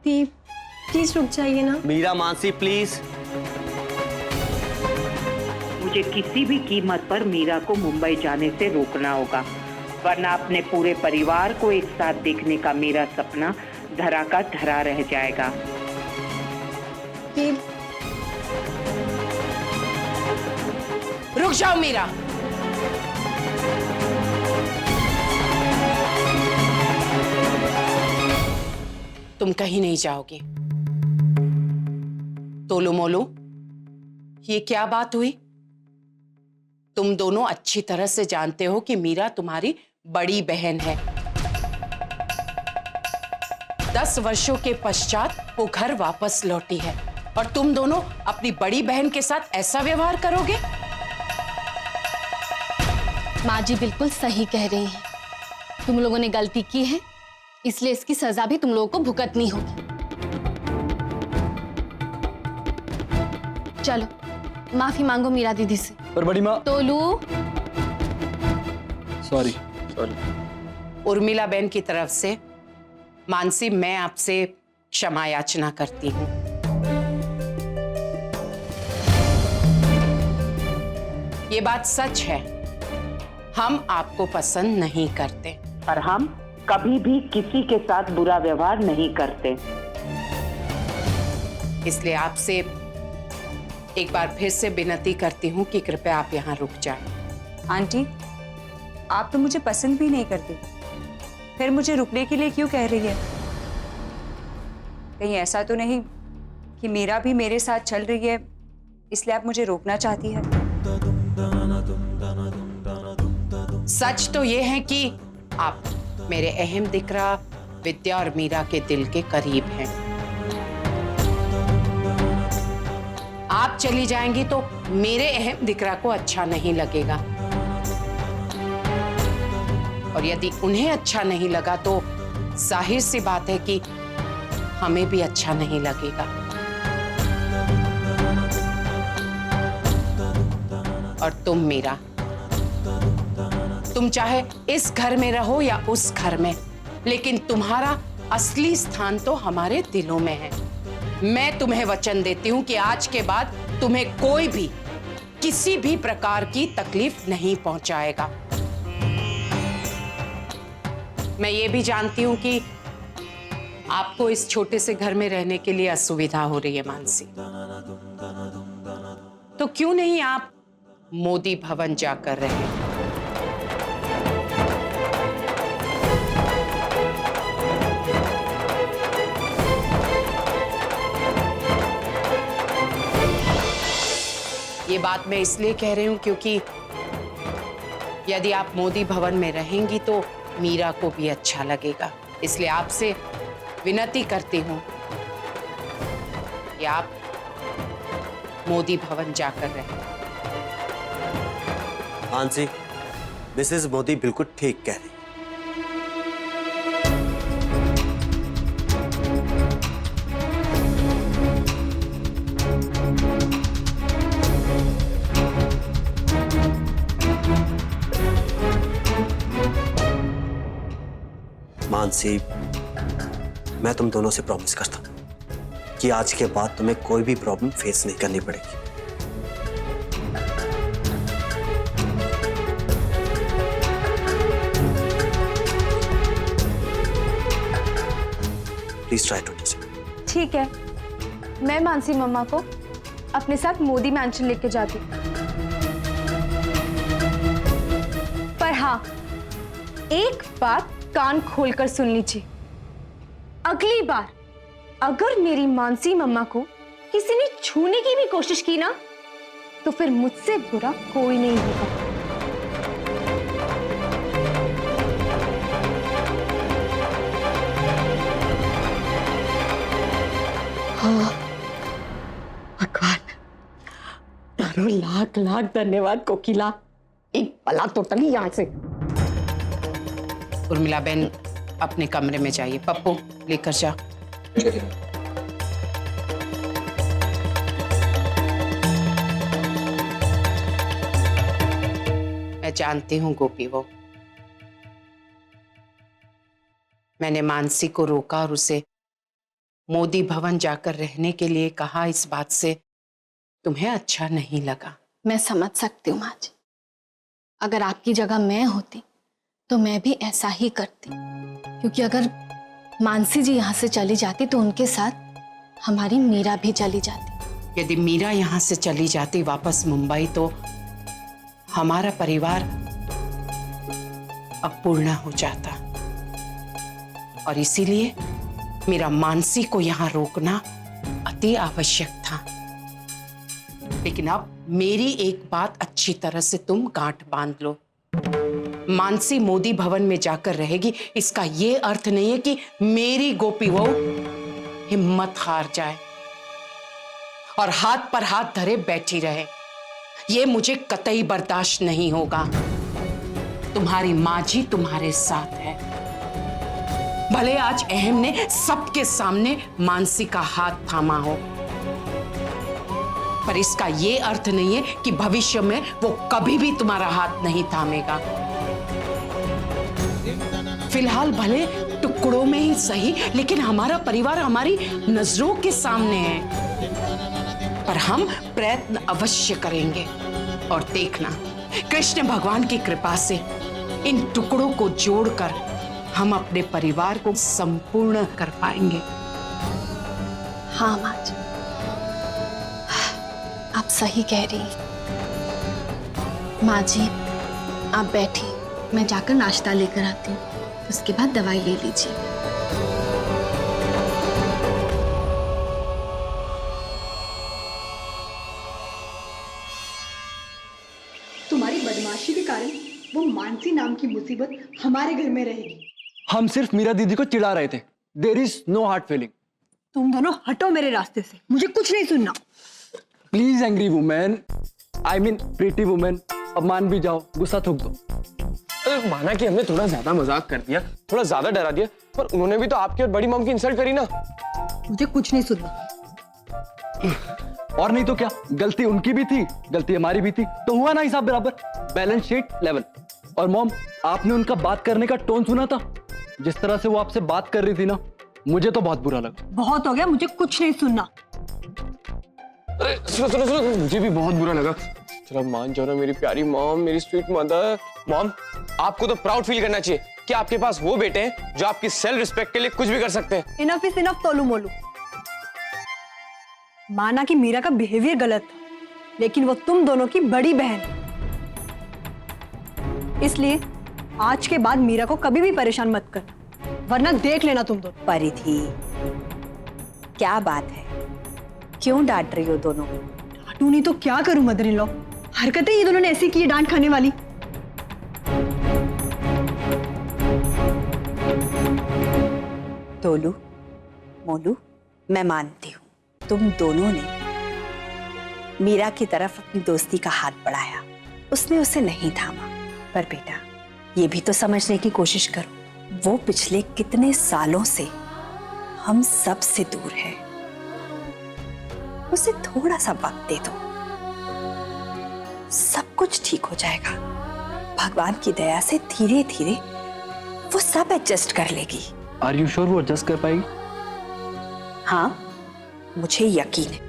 दीप please रुक जाइए ना। मीरा, मानसी प्लीज। मुझे किसी भी कीमत पर मीरा को मुंबई जाने से रोकना होगा, वरना अपने पूरे परिवार को एक साथ देखने का मेरा सपना धरा का धरा रह जाएगा। दीप रुक जाओ मीरा। तुम कहीं नहीं जाओगे। तोलू मोलू, ये क्या बात हुई? तुम दोनों अच्छी तरह से जानते हो कि मीरा तुम्हारी बड़ी बहन है। 10 वर्षों के पश्चात वो घर वापस लौटी है और तुम दोनों अपनी बड़ी बहन के साथ ऐसा व्यवहार करोगे? माँ जी बिल्कुल सही कह रही हैं। तुम लोगों ने गलती की है, इसलिए इसकी सजा भी तुम लोगों को भुगतनी होगी। चलो माफी मांगो मीरा दीदी से। पर बड़ी माँ। तोलू। सॉरी। उर्मिला बहन की तरफ से मानसी, मैं आपसे क्षमा याचना करती हूँ। ये बात सच है, हम आपको पसंद नहीं करते, पर हम कभी भी किसी के साथ बुरा व्यवहार नहीं करते। इसलिए आपसे एक बार फिर से विनती करती हूँ कि कृपया आप यहाँ रुक जाएं। आंटी, आप तो मुझे पसंद भी नहीं करती, फिर मुझे रुकने के लिए क्यों कह रही है? कहीं ऐसा तो नहीं कि मीरा भी मेरे साथ चल रही है, इसलिए आप मुझे रोकना चाहती है? सच तो ये है कि आप मेरे अहम दिकरा विद्या और मीरा के दिल के करीब हैं। आप चली जाएंगी तो मेरे अहम दिकरा को अच्छा नहीं लगेगा, और यदि उन्हें अच्छा नहीं लगा तो जाहिर सी बात है कि हमें भी अच्छा नहीं लगेगा। और तुम मीरा, तुम चाहे इस घर में रहो या उस घर में, लेकिन तुम्हारा असली स्थान तो हमारे दिलों में है। मैं तुम्हें वचन देती हूं कि आज के बाद तुम्हें कोई भी किसी भी प्रकार की तकलीफ नहीं पहुंचाएगा। मैं ये भी जानती हूं कि आपको इस छोटे से घर में रहने के लिए असुविधा हो रही है मानसी, तो क्यों नहीं आप मोदी भवन जाकर रहें? ये बात मैं इसलिए कह रही हूं क्योंकि यदि आप मोदी भवन में रहेंगी तो मीरा को भी अच्छा लगेगा। इसलिए आपसे विनती करती हूं कि आप मोदी भवन जाकर रहें। मानसी, मिसेस मोदी बिल्कुल ठीक कह रही। मानसी, मैं तुम दोनों से प्रॉमिस करता हूं कि आज के बाद तुम्हें कोई भी प्रॉब्लम फेस नहीं करनी पड़ेगी। Please try to understand. ठीक है, मैं मानसी मम्मा को अपने साथ मोदी मैंशन लेके जाती, पर हाँ, एक बात कान खोलकर सुन लीजिए। अगली बार अगर मेरी मानसी मम्मा को किसी ने छूने की भी कोशिश की ना, तो फिर मुझसे बुरा कोई नहीं होगा। हाँ, भगवान, तारो लाख लाख धन्यवाद कोकिला। एक पला तो टली यहाँ से। उर्मिला बहन, अपने कमरे में जाइए। पप्पू, लेकर जा। मैं जानती हूँ गोपी, वो मैंने मानसी को रोका और उसे मोदी भवन जाकर रहने के लिए कहा, इस बात से तुम्हें अच्छा नहीं लगा। मैं समझ सकती हूँ माँ जी। अगर आपकी जगह मैं होती तो मैं भी ऐसा ही करती, क्योंकि अगर मानसी जी यहाँ से चली जाती तो उनके साथ हमारी मीरा भी चली जाती। यदि मीरा यहाँ से चली जाती वापस मुंबई तो हमारा परिवार अपूर्ण हो जाता, और इसीलिए मेरा मानसी को यहाँ रोकना अति आवश्यक था। लेकिन अब मेरी एक बात अच्छी तरह से तुम गांठ बांध लो। मानसी मोदी भवन में जाकर रहेगी, इसका ये अर्थ नहीं है कि मेरी गोपी बहू हिम्मत हार जाए और हाथ पर हाथ धरे बैठी रहे। ये मुझे कतई बर्दाश्त नहीं होगा। तुम्हारी माँ जी तुम्हारे साथ है। भले आज अहम ने सबके सामने मानसी का हाथ थामा हो, पर इसका ये अर्थ नहीं है कि भविष्य में वो कभी भी तुम्हारा हाथ नहीं थामेगा। फिलहाल भले टुकड़ों में ही सही, लेकिन हमारा परिवार हमारी नजरों के सामने है। पर हम प्रयत्न अवश्य करेंगे, और देखना कृष्ण भगवान की कृपा से इन टुकड़ों को जोड़कर हम अपने परिवार को संपूर्ण कर पाएंगे। हाँ माँ जी, आप सही कह रही हैं। माँ जी आप बैठिए, मैं जाकर नाश्ता लेकर आती हूँ, उसके बाद दवाई ले लीजिए। तुम्हारी बदमाशी के कारण वो मानसी नाम की मुसीबत हमारे घर में रहेगी। हम सिर्फ मीरा दीदी को चिढ़ा रहे थे। There is no hard feeling. तुम दोनों हटो मेरे रास्ते से, मुझे कुछ नहीं सुनना। Please angry women, I mean pretty women, अब मान भी जाओ, गुस्सा थूक दो। माना कि हमने थोड़ा ज्यादा मजाक कर दिया, थोड़ा ज्यादा डरा दिया, पर उन्होंने भी तो आपकी और बड़ी मॉम की इंसल्ट करी ना। मुझे कुछ नहीं सुनना। और नहीं तो क्या, गलती उनकी भी थी, गलती हमारी भी थी, तो हुआ ना हिसाब बराबर, बैलेंस शीट लेवल। और मॉम, आपने उनका बात करने का टोन सुना था? जिस तरह से वो आपसे बात कर रही थी ना, मुझे तो बहुत बुरा लगा। बहुत हो गया, मुझे कुछ नहीं सुनना। अरे सुनो सुनो सुनो, मुझे भी बहुत बुरा लगा। चलो मान जाओ ना मेरी प्यारी मॉम, मेरी स्वीट मदर। मॉम, आपको तो प्राउड फील करना चाहिए कि आपके पास वो बेटे हैं जो आपकी सेल्फ रिस्पेक्ट के लिए कुछ भी कर सकते हैं। Enough is enough तोलू Molu. माना कि मीरा का बिहेवियर गलत था, लेकिन वो तुम दोनों की बड़ी बहन है, इसलिए आज के बाद मीरा को कभी भी परेशान मत करना, वरना देख लेना तुम दोनों। परिधि, क्या बात है? क्यों डांट रही हो दोनों? डांटू नहीं तो क्या करूं मदर इन लॉ, हरकतें ये दोनों ने ऐसी की है डांट खाने वाली। तोलू मोलू, मैं मानती हूँ तुम दोनों ने मीरा की तरफ अपनी दोस्ती का हाथ बढ़ाया, उसने उसे नहीं थामा। पर बेटा, ये भी तो समझने की कोशिश करो, वो पिछले कितने सालों से हम सब से दूर है। उसे थोड़ा सा वक्त दे दो, सब कुछ ठीक हो जाएगा। भगवान की दया से धीरे धीरे वो सब एडजस्ट कर लेगी। आर यू श्योर वो एडजस्ट कर पाएगी? हाँ, मुझे यकीन है,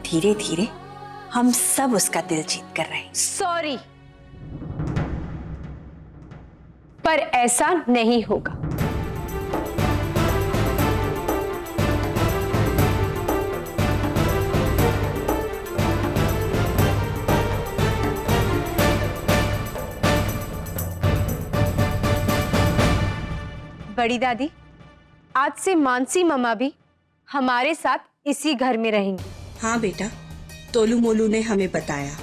धीरे धीरे हम सब उसका दिल जीत कर रहे हैं। सॉरी, पर ऐसा नहीं होगा। बड़ी दादी, आज से मानसी मम्मा भी हमारे साथ इसी घर में रहेंगी। हाँ बेटा, तोलू मोलू ने हमें बताया।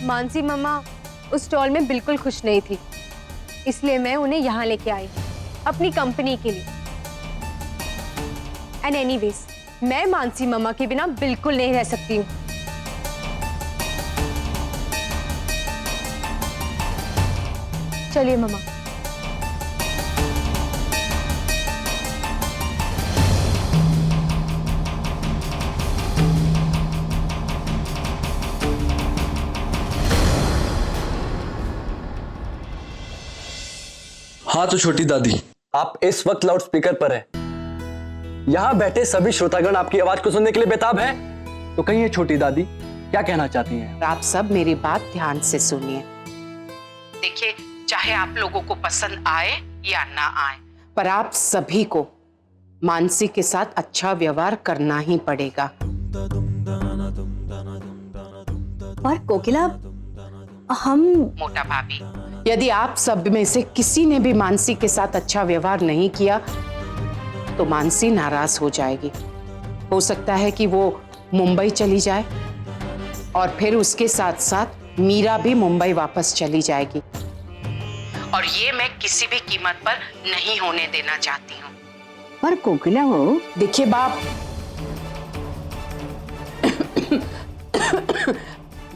मानसी मम्मा उस स्टॉल में बिल्कुल खुश नहीं थी, इसलिए मैं उन्हें यहाँ लेके आई अपनी कंपनी के लिए। एंड एनीवेज, मैं मानसी मम्मा के बिना बिल्कुल नहीं रह सकती हूँ। चलिए मम्मा। हाँ तो छोटी दादी, आप इस वक्त लाउड स्पीकर पर हैं। यहां बैठे सभी श्रोतागण आपकी आवाज को सुनने के लिए बेताब हैं। तो कहिए छोटी दादी, क्या कहना चाहती हैं? आप सब मेरी बात ध्यान से सुनिए। देखिए, चाहे आप लोगों को पसंद आए या ना आए, पर आप सभी को मानसी के साथ अच्छा व्यवहार करना ही पड़ेगा। और कोकिला, हम मोटा भाभी, यदि आप सब में से किसी ने भी मानसी के साथ अच्छा व्यवहार नहीं किया तो मानसी नाराज हो जाएगी। हो सकता है कि वो मुंबई चली जाए और फिर उसके साथ साथ मीरा भी मुंबई वापस चली जाएगी, और ये मैं किसी भी कीमत पर नहीं होने देना चाहती हूँ। पर कोकिला, वो देखिए बाप,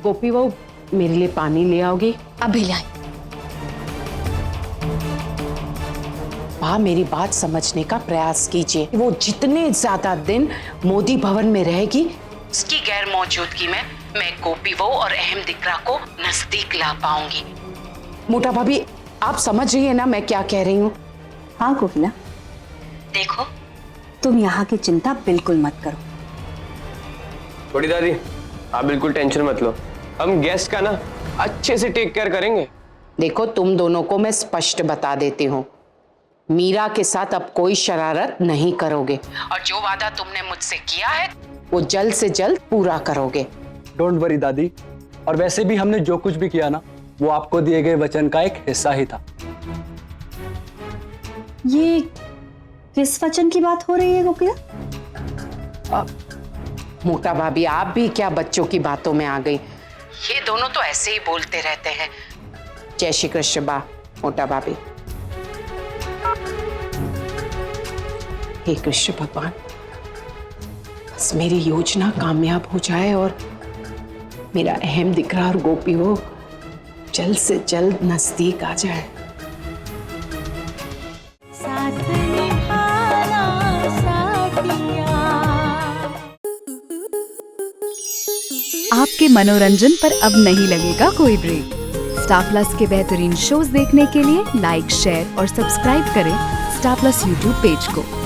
गोपी वो मेरे लिए पानी ले आओगी? अभी लाई। माँ, मेरी बात समझने का प्रयास कीजिए। वो जितने ज्यादा दिन मोदी भवन में रहेगी, उसकी गैर मौजूदगी में मैं गोपी वो और अहम दिकरा को नजदीक ला पाऊंगी। मोटा भाभी, आप समझ रही है ना मैं क्या कह रही हूँ? हाँ कोकिला, देखो तुम यहाँ की चिंता बिल्कुल मत करो। छोटी दादी, आप बिल्कुल टेंशन मत लो, हम गेस्ट का ना अच्छे से टेक केयर करेंगे। देखो, तुम दोनों को मैं स्पष्ट बता देती हूँ, मीरा के साथ अब कोई शरारत नहीं करोगे, और जो वादा तुमने मुझसे किया है वो जल्द से जल्द पूरा करोगे। डोंट वरी दादी, और वैसे भी हमने जो कुछ भी किया ना, वो आपको दिए गए वचन का एक हिस्सा ही था। ये किस वचन की बात हो रही है कोकिला? मोटा भाभी, आप भी क्या बच्चों की बातों में आ गई? ये दोनों तो ऐसे ही बोलते रहते हैं। जय श्री कृष्ण बा, मोटा भाभी। हे कृष्ण भगवान, बस मेरी योजना कामयाब हो जाए और मेरा अहम दिकरा और गोपी वो जल्द से जल्द नजदीक आ जाए। आपके मनोरंजन पर अब नहीं लगेगा कोई ब्रेक। स्टार प्लस के बेहतरीन शोज देखने के लिए लाइक, शेयर और सब्सक्राइब करें स्टार प्लस यूट्यूब पेज को।